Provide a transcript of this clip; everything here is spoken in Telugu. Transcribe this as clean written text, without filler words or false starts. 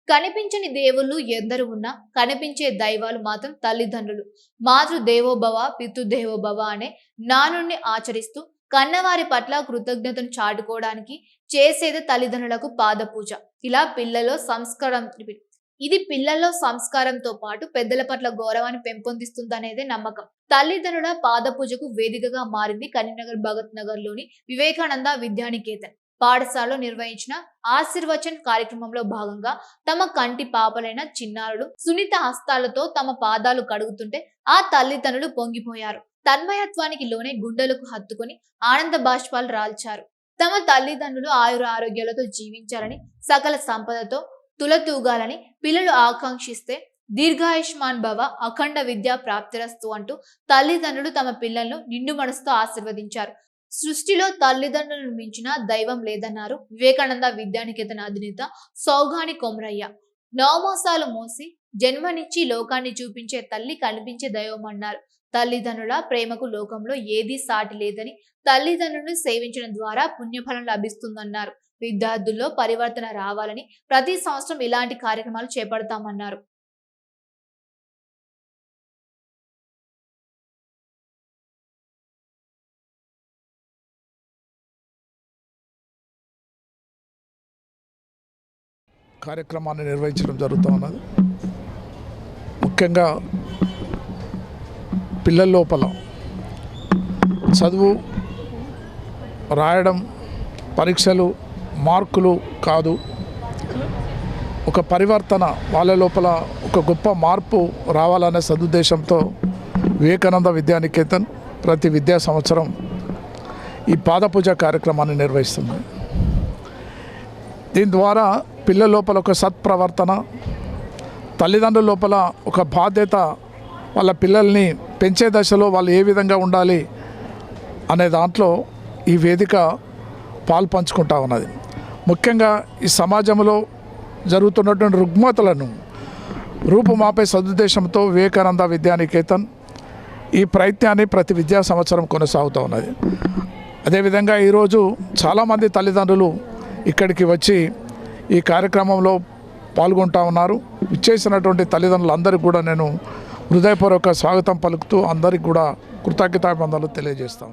కనిపించని దేవుళ్ళు ఎందరు ఉన్నా కనిపించే దైవాలు మాత్రం తల్లిదండ్రులు. మాతృదేవోభవ పితృదేవోభవ అనే నానుడిని ఆచరిస్తూ కన్నవారి పట్ల కృతజ్ఞతను చాటుకోవడానికి చేసేది తల్లిదండ్రులకు పాదపూజ. ఇలా పిల్లల్లో సంస్కారంతో పాటు పెద్దల పట్ల గౌరవాన్ని పెంపొందిస్తుందనేదే నమ్మకం. తల్లిదండ్రుల పాదపూజకు వేదికగా మారింది కరీంనగర్ భగత్ నగర్ లోని వివేకానంద విద్యానికేతన్ పాఠశాలలో నిర్వహించిన ఆశీర్వచన్ కార్యక్రమంలో భాగంగా తమ కంటి పాపలైన చిన్నారులు సునీత హస్తాలతో తమ పాదాలు కడుగుతుంటే ఆ తల్లిదండ్రులు పొంగిపోయారు. తన్మయత్వానికి లోనే గుండెలకు హత్తుకొని ఆనంద బాష్పాలు రాల్చారు. తమ తల్లిదండ్రులు ఆయుర ఆరోగ్యాలతో జీవించాలని, సకల సంపదతో తులతూగాలని పిల్లలు ఆకాంక్షిస్తే దీర్ఘాయుష్మాన్ భవ, అఖండ విద్యా ప్రాప్తిరస్తు అంటూ తల్లిదండ్రులు తమ పిల్లలను నిండు మనసుతో ఆశీర్వదించారు. సృష్టిలో తల్లిదండ్రులను మించిన దైవం లేదన్నారు వివేకానంద విద్యానికేతన్ అధినేత సౌగాని కొమరయ్య. నవమాసాలు మోసి జన్మనిచ్చి లోకాన్ని చూపించే తల్లి కనిపించే దైవం అన్నారు. తల్లిదండ్రుల ప్రేమకు లోకంలో ఏదీ సాటి లేదని, తల్లిదండ్రులను సేవించడం ద్వారా పుణ్యఫలం లభిస్తుందన్నారు. విద్యార్థుల్లో పరివర్తన రావాలని ప్రతి సంవత్సరం ఇలాంటి కార్యక్రమాలు చేపడతామన్నారు. కార్యక్రమాన్ని నిర్వహించడం జరుగుతూ ఉన్నది. ముఖ్యంగా పిల్లల లోపల చదువు, రాయడం, పరీక్షలు, మార్కులు కాదు, ఒక పరివర్తన వాళ్ళ లోపల ఒక గొప్ప మార్పు రావాలనే సదుద్దేశంతో వివేకానంద విద్యానికేతన్ ప్రతి విద్యా సంవత్సరం ఈ పాదపూజ కార్యక్రమాన్ని నిర్వహిస్తుంది. దీని ద్వారా పిల్లల లోపల ఒక సత్ప్రవర్తన, తల్లిదండ్రుల లోపల ఒక బాధ్యత, వాళ్ళ పిల్లల్ని పెంచే దశలో వాళ్ళు ఏ విధంగా ఉండాలి అనే దాంట్లో ఈ వేదిక పాల్పంచుకుంటా ఉన్నది. ముఖ్యంగా ఈ సమాజంలో జరుగుతున్నటువంటి రుగ్మతలను రూపుమాపే సదుద్దేశంతో వివేకానంద విద్యానికేతన్ ఈ ప్రయత్నాన్ని ప్రతి విద్యా సంవత్సరం కొనసాగుతూ ఉన్నది. అదేవిధంగా ఈరోజు చాలామంది తల్లిదండ్రులు ఇక్కడికి వచ్చి ఈ కార్యక్రమంలో పాల్గొంటూ ఉన్నారు. ఇచ్చేసినటువంటి తల్లిదండ్రులందరికీ కూడా నేను హృదయపూర్వక స్వాగతం పలుకుతూ అందరికీ కూడా కృతజ్ఞతాభివందనాలు తెలియజేస్తాను.